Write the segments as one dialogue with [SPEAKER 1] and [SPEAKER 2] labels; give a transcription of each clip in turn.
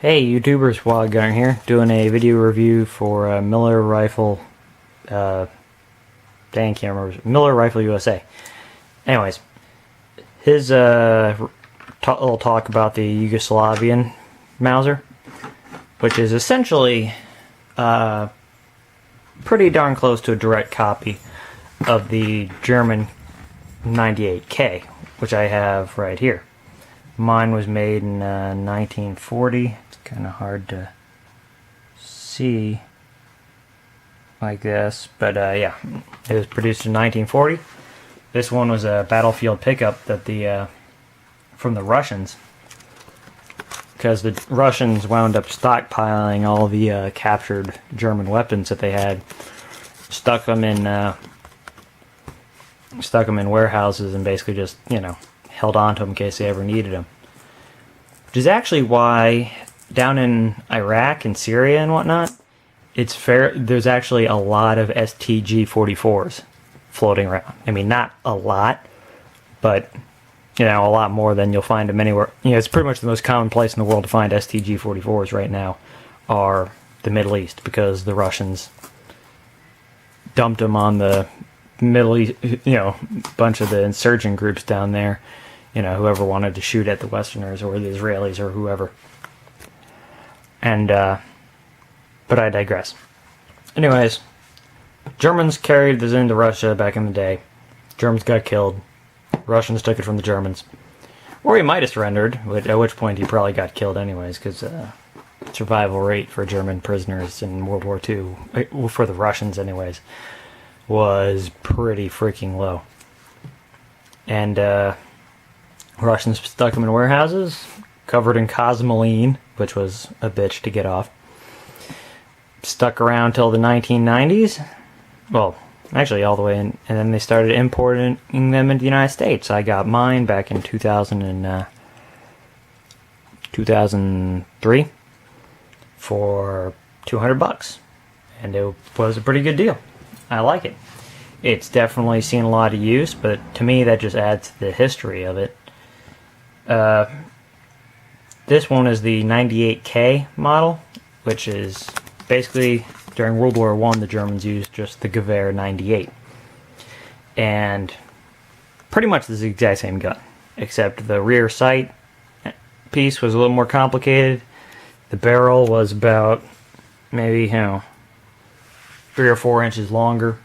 [SPEAKER 1] Hey YouTubers, Wild Gunner here, doing a video review for Miller Rifle, dang, can't remember, Miller Rifle USA. Anyways, his little talk about the Yugoslavian Mauser, which is essentially pretty darn close to a direct copy of the German 98K, which I have right here. Mine was made in 1940. It's kind of hard to see like this, but yeah, it was produced in 1940. This one was a battlefield pickup that from the Russians, because the Russians wound up stockpiling all the captured German weapons that they had, stuck them in warehouses, and basically just, you know, held on to them in case they ever needed them. Which is actually why down in Iraq and Syria and whatnot, there's actually a lot of STG-44s floating around. I mean, not a lot, but, you know, a lot more than you'll find them anywhere. You know, it's pretty much the most common place in the world to find STG-44s right now are the Middle East, because the Russians dumped them on the Middle East, you know, bunch of the insurgent groups down there. You know, whoever wanted to shoot at the Westerners or the Israelis or whoever. And, but I digress. Anyways, Germans carried this into Russia back in the day. Germans got killed. Russians took it from the Germans. Or he might have surrendered, at which point he probably got killed anyways, because survival rate for German prisoners in World War II, for the Russians anyways, was pretty freaking low. And, Russians stuck them in warehouses, covered in cosmoline, which was a bitch to get off. Stuck around till the 1990s. Well, actually all the way in, and then they started importing them into the United States. I got mine back in 2003 for $200, and it was a pretty good deal. I like it. It's definitely seen a lot of use, but to me that just adds to the history of it. This one is the 98K model, which is basically during World War I the Germans used just the Gewehr 98, and pretty much this is the exact same gun, except the rear sight piece was a little more complicated. The barrel was about maybe, you know, 3 or 4 inches longer,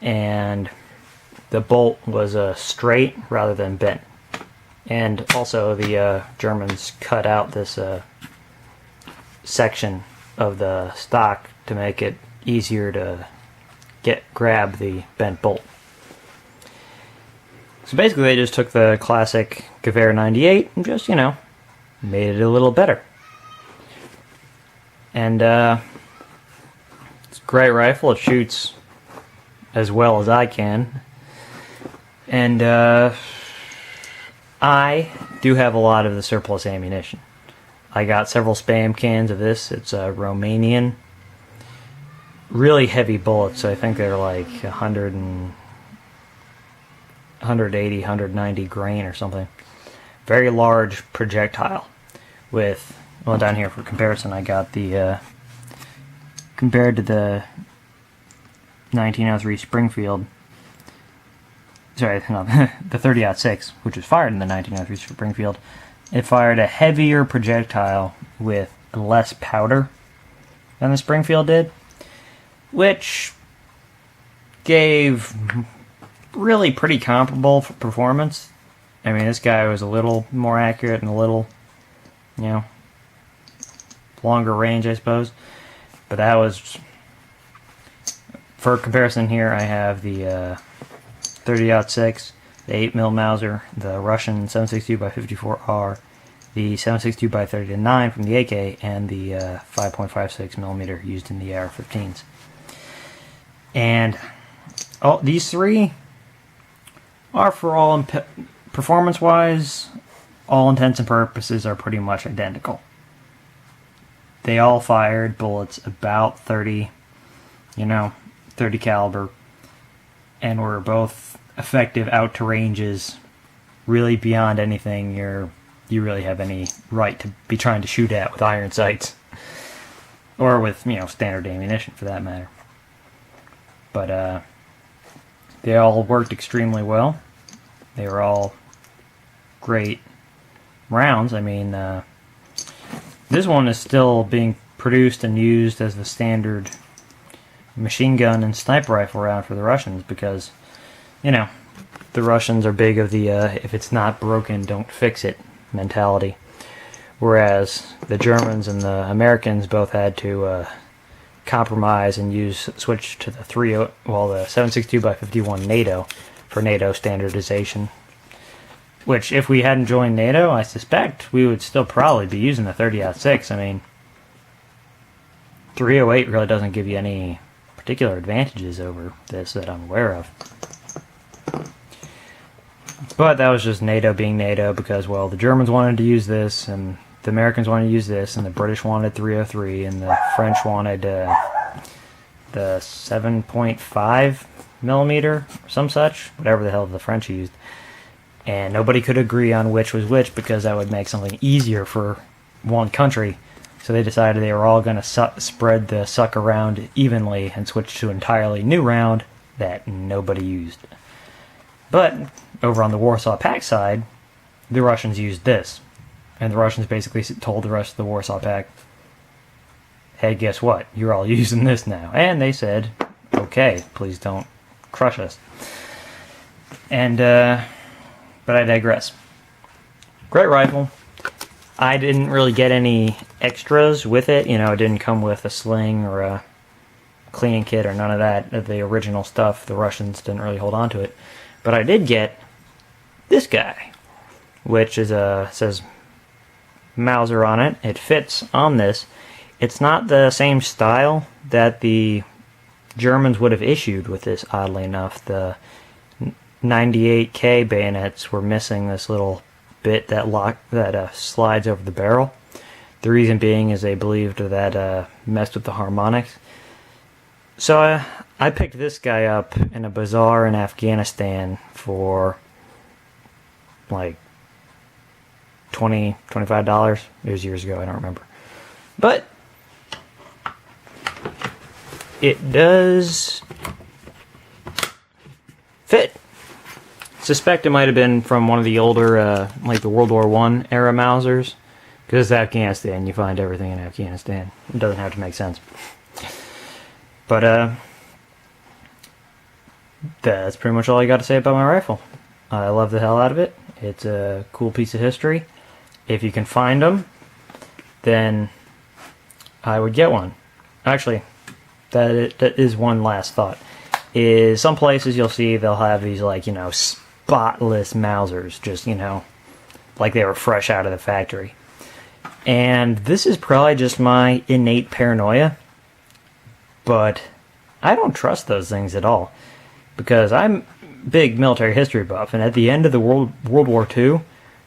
[SPEAKER 1] and the bolt was straight rather than bent. And also the Germans cut out this section of the stock to make it easier to grab the bent bolt. So basically they just took the classic Gewehr 98 and just, you know, made it a little better. And it's a great rifle. It shoots as well as I can. And I do have a lot of the surplus ammunition. I got several spam cans of this. It's a Romanian. Really heavy bullets. I think they're like 180, 190 grain or something. Very large projectile. With, well, down here for comparison, I got the, compared to the 1903 Springfield, sorry, no, the 30-06, which was fired in the 1903 Springfield, it fired a heavier projectile with less powder than the Springfield did, which gave really pretty comparable performance. I mean, this guy was a little more accurate and a little, you know, longer range, I suppose. But that was, for comparison here, I have the 30-06, the 8mm Mauser, the Russian 7.62x54R, the 7.62x30-9 from the AK, and the 5.56mm used in the AR-15s. And these three are, for all performance-wise, all intents and purposes, are pretty much identical. They all fired bullets about 30, you know, 30 caliber, and were both effective out to ranges really beyond anything your you really have any right to be trying to shoot at with iron sights. Or with, standard ammunition for that matter. But they all worked extremely well. They were all great rounds. I mean, this one is still being produced and used as the standard machine gun and sniper rifle round for the Russians because, the Russians are big of the if it's not broken, don't fix it mentality. Whereas the Germans and the Americans both had to compromise and switch to the 7.62x51 NATO for NATO standardization. Which, if we hadn't joined NATO, I suspect we would still probably be using the 30-06. I mean, 308 really doesn't give you any particular advantages over this that I'm aware of. But that was just NATO being NATO because, well, the Germans wanted to use this, and the Americans wanted to use this, and the British wanted 303, and the French wanted the 7.5 millimeter, some such, whatever the hell the French used. And nobody could agree on which was which because that would make something easier for one country. So they decided they were all going to spread the suck around evenly and switch to an entirely new round that nobody used. But over on the Warsaw Pact side, the Russians used this. And the Russians basically told the rest of the Warsaw Pact, hey, guess what? You're all using this now. And they said, okay, please don't crush us. And, but I digress. Great rifle. I didn't really get any extras with it. It didn't come with a sling or a cleaning kit or none of that. The original stuff, the Russians didn't really hold on to it. But I did get this guy, which is says Mauser on it. It fits on this. It's not the same style that the Germans would have issued with this, oddly enough. The 98K bayonets were missing this little bit that slides over the barrel. The reason being is they believed that messed with the harmonics. So I picked this guy up in a bazaar in Afghanistan for like $20, $25. It was years ago, I don't remember. But it does fit. Suspect it might have been from one of the older, like the World War I era Mausers. Because it's Afghanistan, you find everything in Afghanistan. It doesn't have to make sense. But, that's pretty much all I got to say about my rifle. I love the hell out of it. It's a cool piece of history. If you can find them, then I would get one. Actually, that is one last thought. Is some places you'll see they'll have these, like, spotless Mausers, just, like they were fresh out of the factory. And this is probably just my innate paranoia, but I don't trust those things at all. Because I'm a big military history buff, and at the end of the World War II,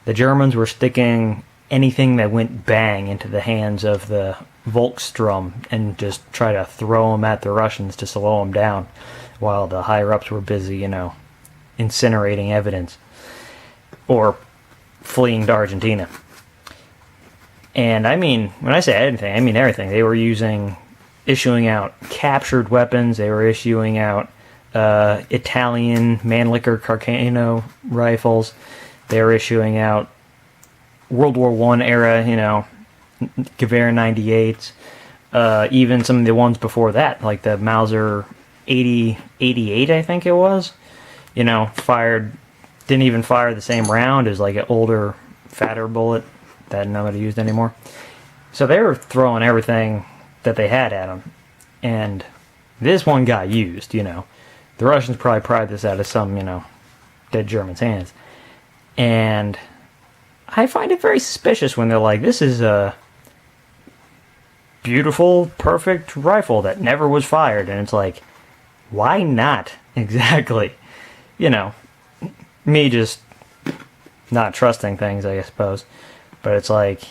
[SPEAKER 1] the Germans were sticking anything that went bang into the hands of the Volkssturm and just try to throw them at the Russians to slow them down, while the higher-ups were busy, incinerating evidence or fleeing to Argentina. And I mean, when I say anything, I mean everything. They were issuing out captured weapons. They were issuing out Italian Mannlicher Carcano rifles. They were issuing out World War I era, Gewehr 98s. Even some of the ones before that, like the Mauser 88, I think it was. Didn't even fire the same round as like an older, fatter bullet that nobody used anymore. So they were throwing everything that they had at them. And this one got used, The Russians probably pried this out of some, dead Germans' hands. And I find it very suspicious when they're like, this is a beautiful, perfect rifle that never was fired. And it's like, why not? Exactly. Me just not trusting things, I suppose. But it's like,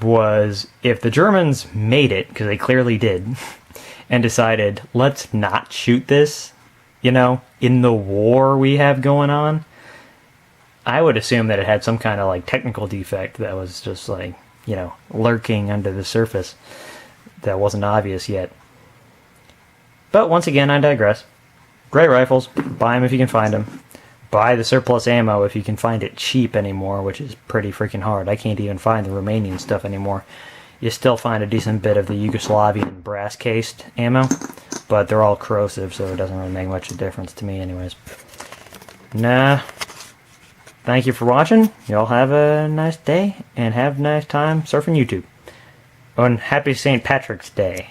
[SPEAKER 1] if the Germans made it, because they clearly did, and decided, let's not shoot this, in the war we have going on, I would assume that it had some kind of like technical defect that was just like, you know, lurking under the surface that wasn't obvious yet. But once again, I digress. Great rifles. Buy them if you can find them. Buy the surplus ammo if you can find it cheap anymore, which is pretty freaking hard. I can't even find the Romanian stuff anymore. You still find a decent bit of the Yugoslavian brass-cased ammo, but they're all corrosive, so it doesn't really make much of a difference to me anyways. Nah. Thank you for watching. Y'all have a nice day, and have a nice time surfing YouTube. Oh, and happy St. Patrick's Day.